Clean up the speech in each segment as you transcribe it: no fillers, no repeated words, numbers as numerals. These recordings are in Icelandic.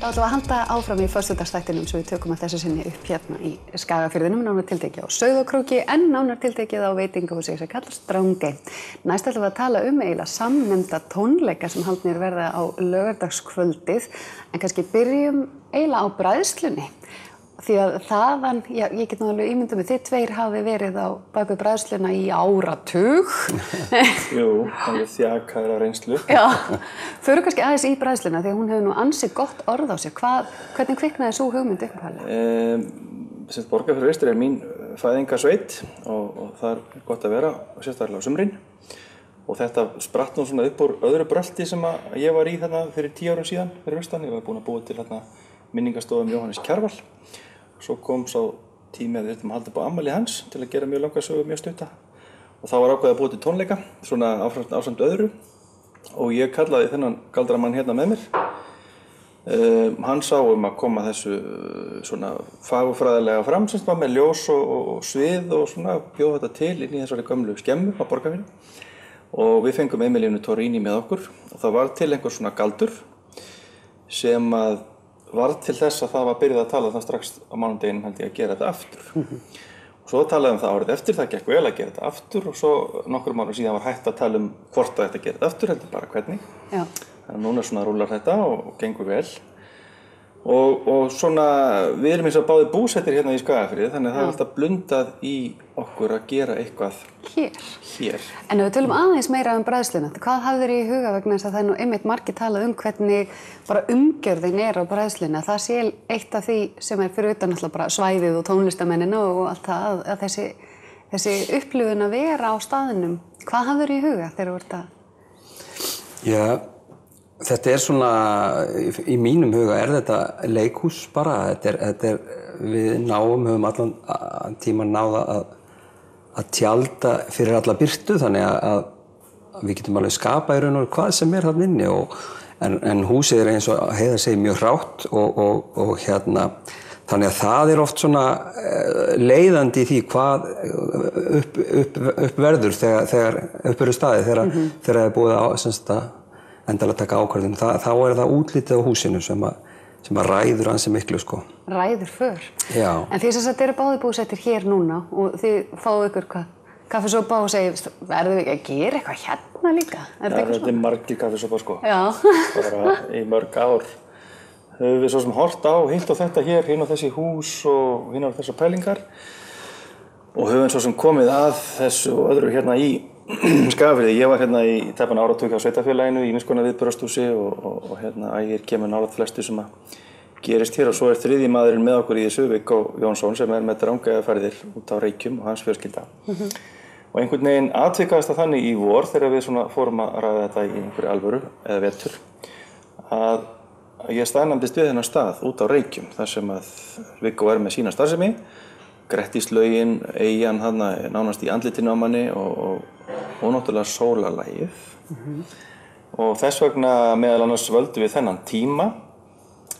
Þá ætlum við að halda áfram í föstudagsþættinum svo við tökum að þessu sinni upp hérna í Skagafirðinum, nánar tiltekið á Sauðárkróki en nánar tiltekið á veitingahúsi sem kallast Drangey. Næst ætlum við að tala eiginlega samnefnda tónleika sem haldnir verða á laugardagskvöldið en kannski byrjum eiginlega á bræðslunni. Því að þaðan, já, ég get nú alveg ímyndað með þið tveir hafi verið á bak við bræðsluna í áratug. Jú, alveg þjakaður af reynslu. Já, förum kannski aðeins í bræðsluna því að hún hefur nú ansi gott orð á sér. Hvernig kviknaði sú hugmynd upphaflega? Borgarfjörður Eystri mín fæðingarsveit og það gott að vera, sérstaklega á sumrin. Og þetta spratt nú svona upp úr öðru brölti sem að ég var í þarna fyrir 10 árum síðan fyrir austan. Ég var búinn að búa til þarna minningarstofu Jóhannes Kjarval. Svo kom sá tími að við þurftum að halda upp á afmæli hans til að gera mjög langa sögu, mjög stutta. Og þá var ákveðið að búa til tónleika, svona ásamt öðru. Og ég kallaði þennan galdramann hérna með mér. Hann sá að koma þessu svona fagurfræðilega fram, sem var með ljós og svið og svona bjóð þetta til inn í þessari gömlu skemmu á Borgarfirði. Og við fengum Emilínu Torrini með okkur og það var til einhver svona galdur sem að varð til þess að það var byrjað að tala það strax á mánudeginum held ég að gera þetta aftur. Og svo talaðum það árið eftir, það gekk vel að gera þetta aftur og svo nokkrum árum síðan var hægt að tala hvort það ætti að gera þetta aftur, heldur bara hvernig. Já. Þannig að núna svona rúlar þetta og gengur vel. Og svona, við erum eins og báðir búsettir hérna í Skagafirði, þannig að það er alltaf blundað í okkur að gera eitthvað hér. En ef við tölum aðeins meira bræðsluna, hvað hafðir í huga vegna þess að það er nú einmitt margir talað hvernig bara umgjörðin á bræðsluna? Það sé eitt af því sem fyrir utan alltaf bara svæðið og tónlistamennina og allt það, að þessi upplifun að vera á staðinum. Hvað hafðir í huga þegar þú ert að? Já. Þetta svona, í mínum huga þetta leikhús bara, við höfum allan tíman náð að tjalda fyrir alla birtu þannig að við getum alveg skapa í raun og hvað sem þarna inni en húsið eins og Heiða segir mjög hrátt og hérna þannig að það oft svona leiðandi í því hvað upp verður þegar upp eru staðið þegar það búið að endalega taka ákvörðun. Þá það útlitið á húsinu sem að ræður ansi miklu, sko. Ræður för? Já. En þið sem sagt eru báðir búsettir hér núna og þið fáið ykkur kaffisopa og segið, verðum við ekki að gera eitthvað hérna líka? Já, þetta margir kaffisopa, sko. Já. Bara í mörg ár. Höfum við svo sem hort á hitt og þetta hér, hinn á þessi hús og hinn á þessar pælingar og höfum svo sem komið að þessu og öðru hérna í Skagafirði. Ég var hérna í tæpan áratug á sveitafélaginu í ýmiss konar viðburðarhúsi og hérna ægir kemur nálægt flestu sem að gerist hér og svo þriðji maðurinn með okkur í þessu, Viggo Jónsson, sem með Drangeyjarferðir út á Reykjum og hans fjölskylda. Og einhvern veginn atvikaðist það þannig í vor þegar við svona fórum að ræða þetta í einhverju alvöru eða vetur að ég staðnæmdist við þennan stað út á Reykjum þar sem að Viggo með sína starfsemi, Grettislaugin, eyjan þarna nánast í andlitinu á manni og náttúrulega sólarlagið. Og þess vegna meðal annars völdum við þennan tíma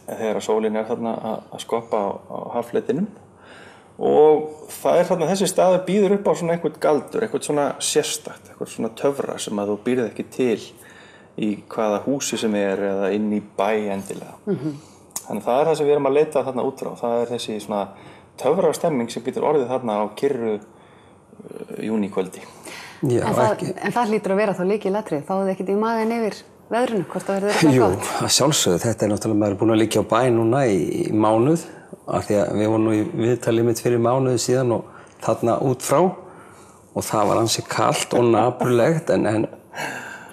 þegar sólin þarna að skoppa á haffletinum og það þarna þessi staður býður upp á svona einhvern galdur, eitthvað svona sérstakt, eitthvað svona töfra sem að þú býrð ekki til í hvaða húsi sem eða inn í bæ endilega. Þannig það það sem við erum að leita þarna út frá, það þessi svona töfrastemming sem getur orðið þarna á kyrru júníkvöldi. Já, en það hlýtur að vera þá lykilatriði, fáið þið ekkert í magann yfir veðrinu, hvort það verður eitthvað gott? Jú, að sjálfsögðu, þetta náttúrulega maður búinn að liggja á bæ núna í mánuð af því að við vorum nú í viðtali mitt fyrir mánuði síðan og þarna út frá og það var ansi kalt og napurlegt en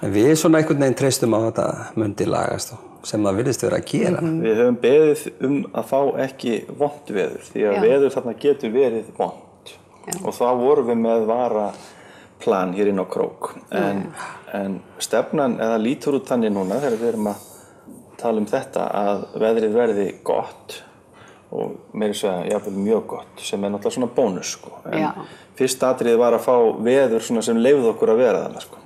við svona einhvern veginn treystum á þetta mundi lagast sem það virðist vera að gera. Við höfum beðið að fá ekki vont veður því að veður þarna getur verið vont og þá vorum við með varaplan hér inn á Krók en stefnan eða lítur út þannig núna þegar við erum að tala þetta að veðrið verði gott og meira segja jafnvel mjög gott sem náttúrulega svona bónus, sko. En fyrsta atriðið var að fá veður svona sem leyfði okkur að vera þarna, sko.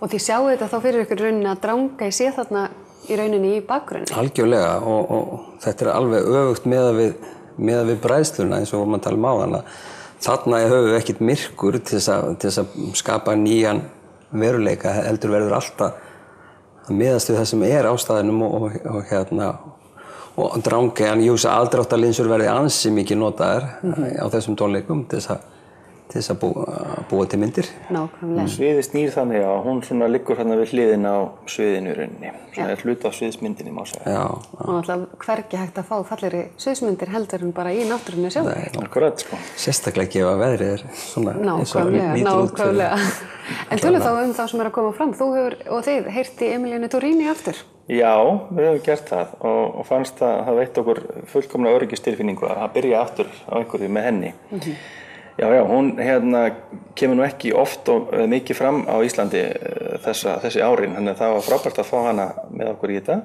Og þið sjáu þetta þá fyrir ykkur rauninni að Drangey sé þarna í rauninni í bakgrunni? Algjörlega og þetta alveg öfugt með við bræðsluna eins og maður tala áðan að þarna höfum við ekkert myrkur til þess að skapa nýjan veruleika heldur verður alltaf að miðast við það sem á staðnum og og Drangey, ég hugsa að aðdráttarlinsur verði ansi mikið notaðar á þessum tónleikum til þess að búa til myndir. Nákvæmlega. Sviðið snýr þannig að hún svona liggur hérna við hliðina á sviðinu í rauninni. Svona hluti af sviðsmyndinni má segja. Já. Og náttúrulega hvergi hægt að fá fallegri sviðsmyndir heldur en bara í náttúrunni sjálf. Akkurat, sko. Sérstaklega gefa veðrið svona Nákvæmlega. En tölum þá þá sem að koma fram. Þú hefur og þið heyrt í Emilíönu Torrini aftur. Já, við hefum gert það og fannst að það veitt okkur fullkomna öryggistilfinningu að byrja aftur á einhverju með henni. Já, hún kemur nú ekki oft og mikið fram á Íslandi þessi árin, þannig að það var frábært að fá hana með okkur í þetta.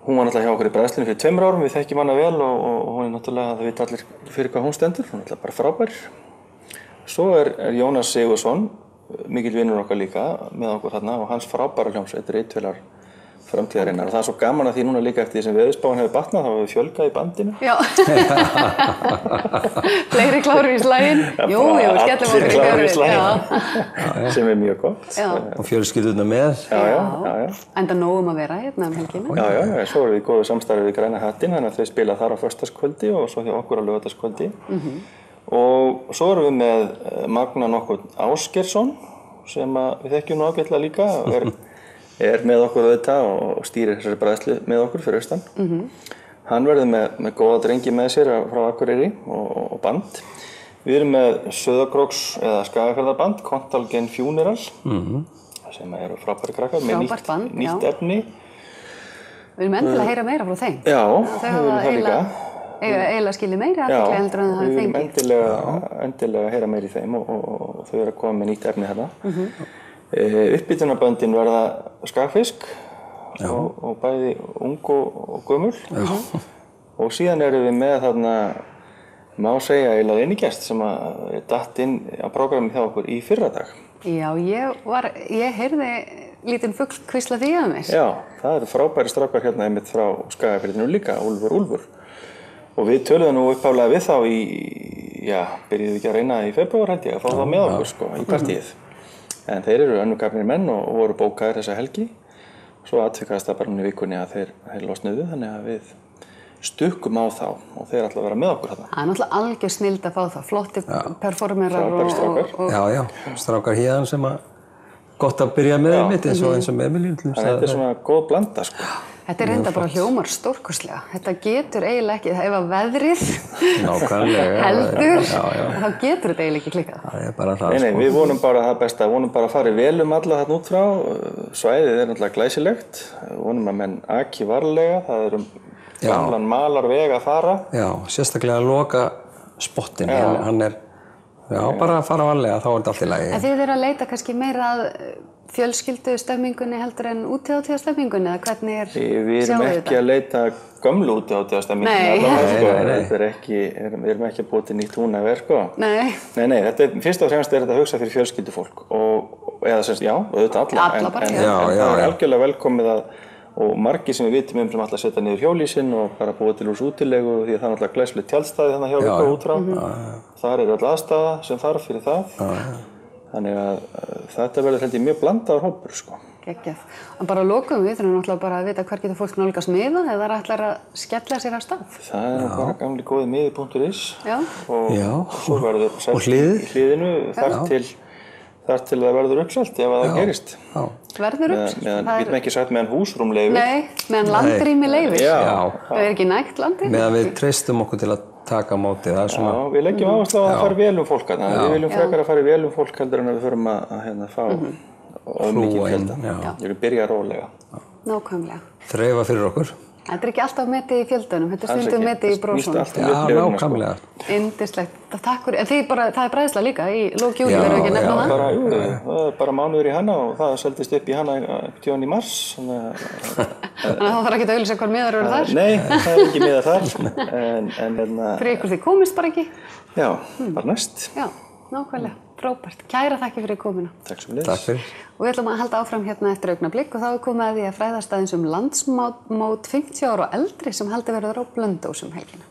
Hún var náttúrulega hjá okkur í bræðslunni fyrir 2 árum, við þekkjum hana vel og hún náttúrulega, það veit allir fyrir hvað hún stendur, hún náttúrulega bara frábær. Svo Jónas Sigurðsson, mikill vinur okkar líka, með okkur þarna og hans frábæra hljómsveit, Ritvélar framtíðarinnar og það er svo gaman að því núna líka eftir því sem veðurspáin hefur batnað þá hefur við fjölgað í bandinu. Já. Fleiri klárir í slaginn. Jú, skellum okkur í klárir í slaginn. Sem er mjög gott. Og fjölskyldurnar með. Já. Enda nóg að vera hérna helgina. Já, svo erum við í góðu samstarfi við Græna hattinn, þannig að þau spila þar á föstudagskvöldi og svo hjá okkur á laugardagskvöldi. Og svo erum við með Magna nokkur Ásgeirsson sem við þekkjum nú ágætlega líka með okkur auðvitað og stýrir þessari bræðslu með okkur fyrir austan. Hann verður með góða drengi með sér frá Akureyri og band. Við erum með Sauðárkróks eða Skagafjarðarband, Kontalgen Funeral, sem eru frábæri krakkar með nýtt efni. Við erum endilega að heyra meira frá þeim. Já, við viljum það líka. Eiginlega skilja meira athygli heldur en það við viljum endilega heyra meira í þeim og þau eru að koma með nýtt efni hérna. Uppbytunarböndin verða Skagfisk og bæði ung og gömul og síðan erum við með þarna má segja eiginlega einigest sem datt inn á prógrami hjá okkur í fyrradag. Já, ég heyrði lítinn fugl hvísla því að mér. Já, það eru frábæri strákar hérna einmitt frá Skagafirðinu líka, Úlfur. Og við töluðum nú uppáflega við þá byrjuðum við ekki að reyna í febrúar held ég að fá það með okkur sko í partíið. En þeir eru önnugafnir menn og voru bókaðir þessa helgi. Svo atvikaðist það bara núna í vikunni að þeir losnuðu, þannig að við stukkum á þá og þeir ætla að vera með okkur þarna. Það náttúrulega algjör snild að fá það, flotti performerar og Já, strákar héðan sem gott að byrja með einmitt eins og Emilíu. Þannig að þetta svona góð blanda sko. Þetta reynda bara hljómar stórkostlega. Þetta getur eiginlega ekki, ef að veðrið heldur, þá getur þetta eiginlega ekki klikkað. Það er bara það. Nei, við vonum bara það besta, vonum bara að fara vel alla þarna út frá. Svæðið er náttúrulega glæsilegt, vonum að menn aki varlega, það eru gamlan malarveg að fara. Já, sérstaklega að loka spottinn, hann er, bara að fara varlega, þá er þetta allt í lagi. En þið eru að leita kannski meira að fjölskyldustemmingunni heldur en útihátíðastemmingunni eða hvernig sjáðu þetta? Við erum ekki að leita gömlu útihátíðastemmingunni við erum ekki að búa til nýtt húsnæði sko. Nei, þetta fyrst og fremst þetta að hugsa fyrir fjölskyldufólk eða semst, auðvitað alla en það er algjörlega velkomið og margir sem við vitum sem ætla að setja niður hjólísinn og bara búa til úr útilegu því að það er náttúrulega glæsilegt tjaldstæði þannig hjá okkur út frá. Þar er öll aðstaða sem þarf fyrir það. Þannig að þetta verður held ég mjög blandaður hópur sko. Geggjað. En bara að lokum við þurfum náttúrulega bara að vita hvar getur fólk nálgast miða eða það ætlar að skella sér af stað. Það er bara gamli góði miði.is og svo verður selt í hliðinu þar til það verður uppselt ef það gerist. Verður uppselt? Við getum ekki sagt meðan húsrúmleyfi. Nei, meðan landrými leyfir. Það er ekki nægt landrými. Meðan við treystum okkur til að taka á móti það svona. Já, við leggjum áherslu á að fara vel fólk þarna. Við viljum frekar að fara vel fólk heldur en að við förum að fá mikið fjölda. Við viljum byrja rólega. Nákvæmlega. Þreifa fyrir okkur. Þetta er ekki alltaf metið í fjöldunum, þetta er stundum metið í brósunum. Nákvæmlega. Yndislegt. Takk fyrir. En það er bræðsla líka í lok júlí, verður ekki nefna það? Það er bara mánuður í hana og það seldist upp í hana í mars. Þannig að það þarf ekki að auglýsa hvar miðar eru þar? Nei, það er ekki miðar þar. Fyrir ykkur þið komist bara ekki? Já, bara næst. Já, nákvæmlega. Frábært. Kæra þakki fyrir komuna. Takk sem leiðis. Takk fyrir. Og við ætlum að halda áfram hérna eftir augnablikk og þá er komið að því að fræðast aðeins landsmót 50 ára og eldri sem haldið verður á Blönduósi um helgina.